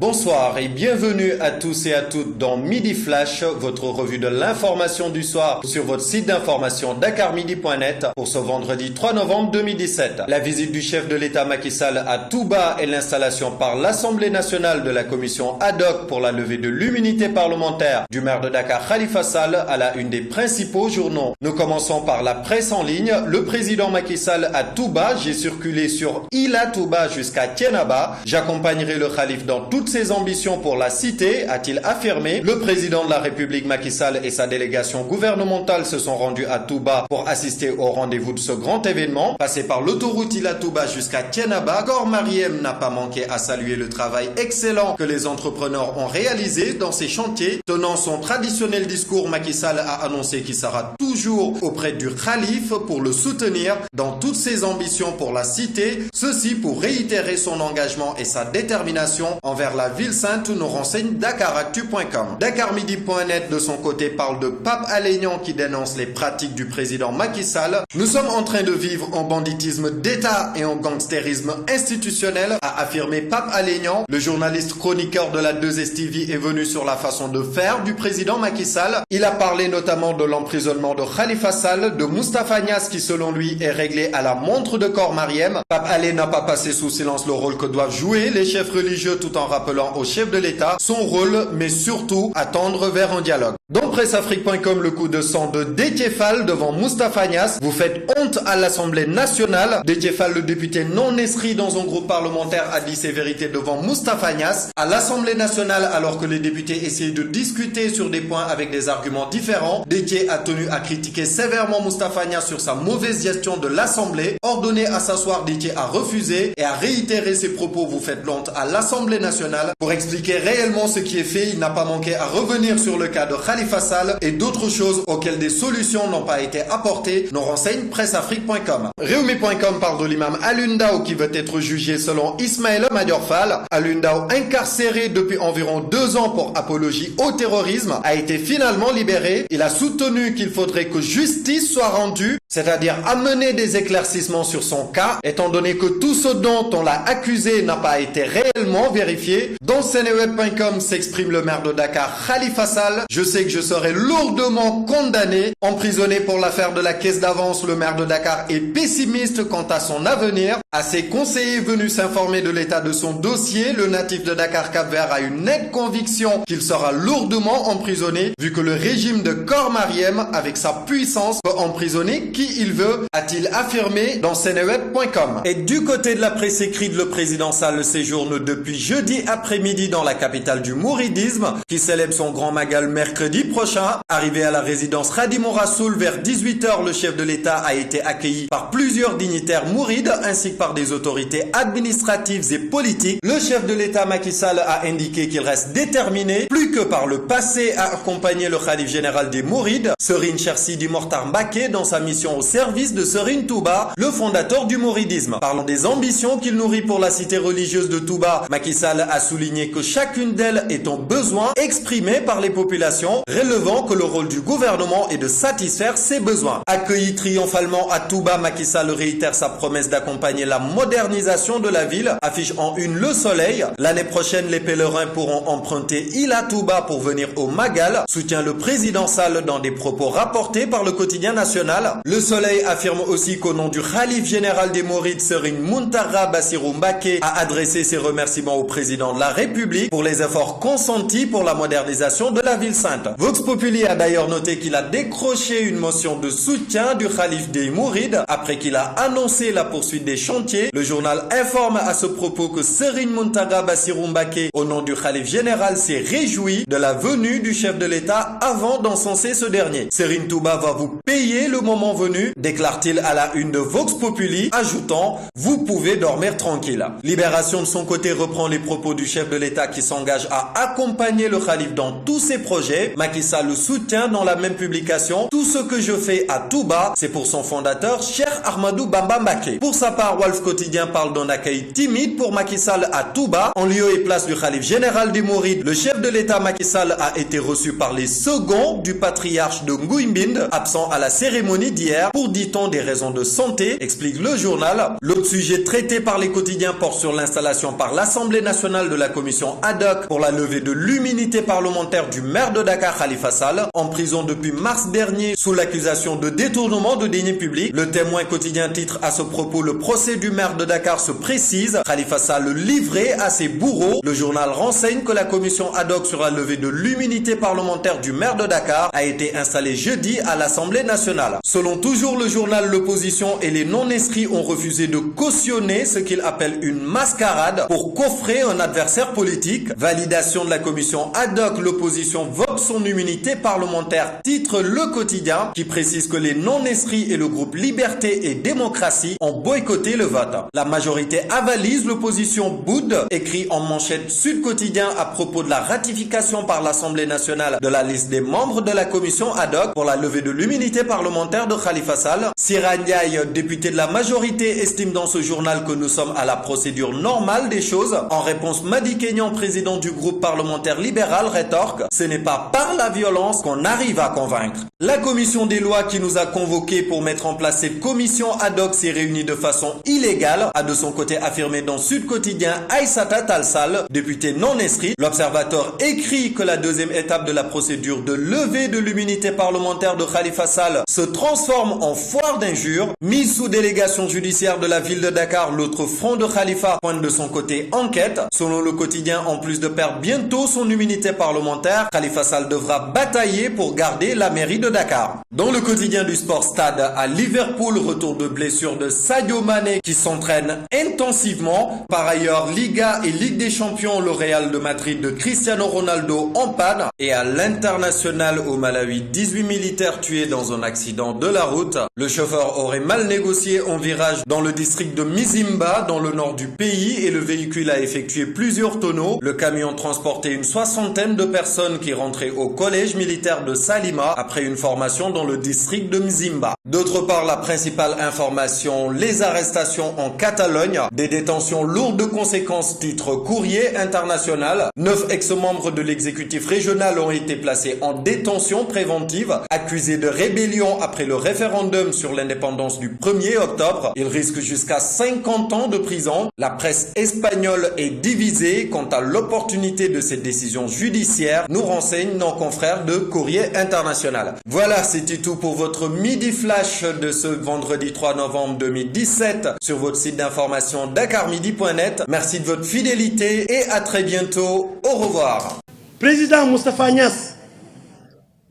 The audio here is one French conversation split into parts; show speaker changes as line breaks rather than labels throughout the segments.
Bonsoir et bienvenue à tous et à toutes dans Midi Flash, votre revue de l'information du soir sur votre site d'information dakarmidi.net pour ce vendredi 3 novembre 2017. La visite du chef de l'État Macky Sall à Touba et l'installation par l'Assemblée nationale de la commission ad hoc pour la levée de l'immunité parlementaire du maire de Dakar Khalifa Sall à la une des principaux journaux. Nous commençons par la presse en ligne. Le président Macky Sall à Touba, j'ai circulé sur Ila Touba jusqu'à Tiénaba. J'accompagnerai le Khalif dans toutes ses ambitions pour la cité, a-t-il affirmé. Le président de la République Macky Sall et sa délégation gouvernementale se sont rendus à Touba pour assister au rendez-vous de ce grand événement. Passé par l'autoroute Ila Touba jusqu'à Tiénaba, Kor Mariem n'a pas manqué à saluer le travail excellent que les entrepreneurs ont réalisé dans ces chantiers. Tenant son traditionnel discours, Macky Sall a annoncé qu'il sera toujours auprès du Khalif pour le soutenir dans toutes ses ambitions pour la cité. Ceci pour réitérer son engagement et sa détermination envers la ville sainte, nous renseigne dakaractu.com. Dakarmidi.net de son côté parle de Pape Alénian qui dénonce les pratiques du président Macky Sall. Nous sommes en train de vivre en banditisme d'État et en gangstérisme institutionnel, a affirmé Pape Alénian. Le journaliste chroniqueur de la 2STV est venu sur la façon de faire du président Macky Sall. Il a parlé notamment de l'emprisonnement de Khalifa Sall, de Moustapha Niasse qui selon lui est réglé à la montre de Kor Mariem. Pape Alé n'a pas passé sous silence le rôle que doivent jouer les chefs religieux tout en rappelant au chef de l'État son rôle, mais surtout à tendre vers un dialogue. Dans presseafrique.com, le coup de sang de Déthié Fall devant Moustapha Niasse. Vous faites honte à l'Assemblée nationale. Déthié Fall, le député non inscrit dans un groupe parlementaire, a dit ses vérités devant Moustapha Niasse. À l'Assemblée nationale, alors que les députés essayaient de discuter sur des points avec des arguments différents, Déthié a tenu à critiquer sévèrement Moustapha Niasse sur sa mauvaise gestion de l'Assemblée. Ordonné à s'asseoir, Déthié a refusé et a réitéré ses propos. Vous faites honte à l'Assemblée nationale. Pour expliquer réellement ce qui est fait, il n'a pas manqué à revenir sur le cas de Khalifa Sall et d'autres choses auxquelles des solutions n'ont pas été apportées, nous renseigne presseafrique.com. Réumi.com parle de l'imam Alioune Ndao qui veut être jugé selon Ismaïla Madior Fall. Alioune Ndao, incarcéré depuis environ 2 ans pour apologie au terrorisme, a été finalement libéré. Il a soutenu qu'il faudrait que justice soit rendue, c'est-à-dire amener des éclaircissements sur son cas, étant donné que tout ce dont on l'a accusé n'a pas été réellement vérifié. Dans Seneweb.com s'exprime le maire de Dakar, Khalifa Sall. Je sais que je serai lourdement condamné. Emprisonné pour l'affaire de la caisse d'avance, le maire de Dakar est pessimiste quant à son avenir. À ses conseillers venus s'informer de l'état de son dossier, le natif de Dakar Cap-Vert a une nette conviction qu'il sera lourdement emprisonné, vu que le régime de Kor Mariem, avec sa puissance, peut emprisonner qui il veut, a-t-il affirmé dans Seneweb.com. Et du côté de la presse écrite, le président Sall séjourne depuis jeudi après-midi dans la capitale du mouridisme, qui célèbre son grand magal mercredi prochain. Arrivé à la résidence Khadim Rassoul vers 18h, le chef de l'État a été accueilli par plusieurs dignitaires mourides ainsi que par des autorités administratives et politiques. Le chef de l'État Macky Sall a indiqué qu'il reste déterminé, plus que par le passé, à accompagner le Khalif général des mourides, Serigne Cheikh Sidi Mokhtar Mbacké, dans sa mission au service de Serigne Touba, le fondateur du mouridisme. Parlant des ambitions qu'il nourrit pour la cité religieuse de Touba, Macky Sall a souligné que chacune d'elles est un besoin exprimé par les populations, relevant que le rôle du gouvernement est de satisfaire ces besoins. Accueilli triomphalement à Touba, Macky Sall réitère sa promesse d'accompagner la modernisation de la ville, affiche en une Le Soleil. L'année prochaine, les pèlerins pourront emprunter Ila Touba pour venir au Magal, soutient le président Sall dans des propos rapportés par le quotidien national. Le Soleil affirme aussi qu'au nom du Khalif général des Mourides, Serigne Mountakha Bassirou Mbacké a adressé ses remerciements au président de la République pour les efforts consentis pour la modernisation de la ville sainte. Vox Populi a d'ailleurs noté qu'il a décroché une motion de soutien du Khalif des Mourides après qu'il a annoncé la poursuite des chantiers. Le journal informe à ce propos que Serigne Mountakha Bassirou Mbacké, au nom du Khalif général, s'est réjoui de la venue du chef de l'État avant d'encenser ce dernier. Serigne Touba va vous payer le moment venu, déclare-t-il à la une de Vox Populi, ajoutant « Vous pouvez dormir tranquille ». Libération de son côté reprend les propos du chef de l'État qui s'engage à accompagner le Khalif dans tous ses projets. Macky Sall le soutient dans la même publication. Tout ce que je fais à Touba, c'est pour son fondateur, Cheikh Ahmadou Bamba Mbacké. Pour sa part, Walf Quotidien parle d'un accueil timide pour Macky Sall à Touba. En lieu et place du Khalif général des Mourides, le chef de l'État Macky Sall a été reçu par les seconds du patriarche de Ngouimbinde, absent à la cérémonie d'hier. hier pour, dit-on, des raisons de santé, explique le journal. L'autre sujet traité par les quotidiens porte sur l'installation par l'Assemblée nationale de la commission ad hoc pour la levée de l'immunité parlementaire du maire de Dakar, Khalifa Sall, en prison depuis mars dernier sous l'accusation de détournement de deniers publics. Le Témoin quotidien titre à ce propos: le procès du maire de Dakar se précise, Khalifa Sall livré à ses bourreaux. Le journal renseigne que la commission ad hoc sur la levée de l'immunité parlementaire du maire de Dakar a été installée jeudi à l'Assemblée nationale. Selon toujours le journal, l'opposition et les non-inscrits ont refusé de cautionner ce qu'ils appellent une mascarade pour coffrer un adversaire politique. Validation de la commission ad hoc, l'opposition vote son immunité parlementaire, titre le quotidien, qui précise que les non-inscrits et le groupe Liberté et Démocratie ont boycotté le vote. La majorité avalise, l'opposition boude, écrit en manchette Sud Quotidien à propos de la ratification par l'Assemblée nationale de la liste des membres de la commission ad hoc pour la levée de l'immunité parlementaire de Khalifa Sall. Sira Ndiaye, député de la majorité, estime dans ce journal que nous sommes à la procédure normale des choses. En réponse, Madi Kenyan, président du groupe parlementaire libéral, rétorque: ce n'est pas par la violence qu'on arrive à convaincre. La commission des lois qui nous a convoqués pour mettre en place cette commission ad hoc s'est réunie de façon illégale, a de son côté affirmé dans Sud Quotidien Aïssata Tall Sall, député non inscrit. L'Observateur écrit que la deuxième étape de la procédure de levée de l'immunité parlementaire de Khalifa Sall se transforme en foire d'injures. Mise sous délégation judiciaire de la ville de Dakar, l'autre front de Khalifa pointe de son côté enquête. Selon le quotidien, en plus de perdre bientôt son immunité parlementaire, Khalifa Sall devra batailler pour garder la mairie de Dakar. Dans le quotidien du Sport Stade, à Liverpool, retour de blessure de Sadio Mané qui s'entraîne intensivement. Par ailleurs, Liga et Ligue des Champions, le Real de Madrid de Cristiano Ronaldo en panne. Et à l'international au Malawi, 18 militaires tués dans un accident de la route. Le chauffeur aurait mal négocié un virage dans le district de Mzimba, dans le nord du pays, et le véhicule a effectué plusieurs tonneaux. Le camion transportait une soixantaine de personnes qui rentraient au collège militaire de Salima après une formation dans le district de Mzimba. D'autre part, la principale information, les arrestations en Catalogne, des détentions lourdes de conséquences, titre Courrier international. 9 ex-membres de l'exécutif régional ont été placés en détention préventive, accusés de rébellion après le référendum sur l'indépendance du 1er octobre. Ils risquent jusqu'à 50 ans de prison. La presse espagnole est divisée quant à l'opportunité de cette décision judiciaire, nous renseignent nos confrères de Courrier international. Voilà, c'était tout pour votre Midi Flash de ce vendredi 3 novembre 2017 sur votre site d'information dakarmidi.net. Merci de votre fidélité et à très bientôt. Au revoir.
Président Moustapha Niasse,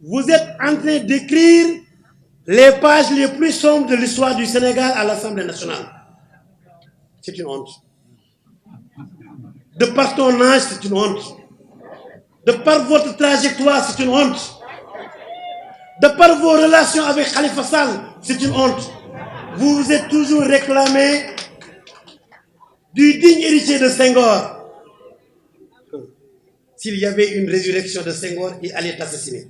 vous êtes en train d'écrire les pages les plus sombres de l'histoire du Sénégal à l'Assemblée nationale. C'est une honte. De par ton âge, c'est une honte. De par votre trajectoire, c'est une honte. De par vos relations avec Khalifa Sall, c'est une honte. Vous vous êtes toujours réclamé du digne héritier de Senghor. S'il y avait une résurrection de Senghor, il allait t'assassiner.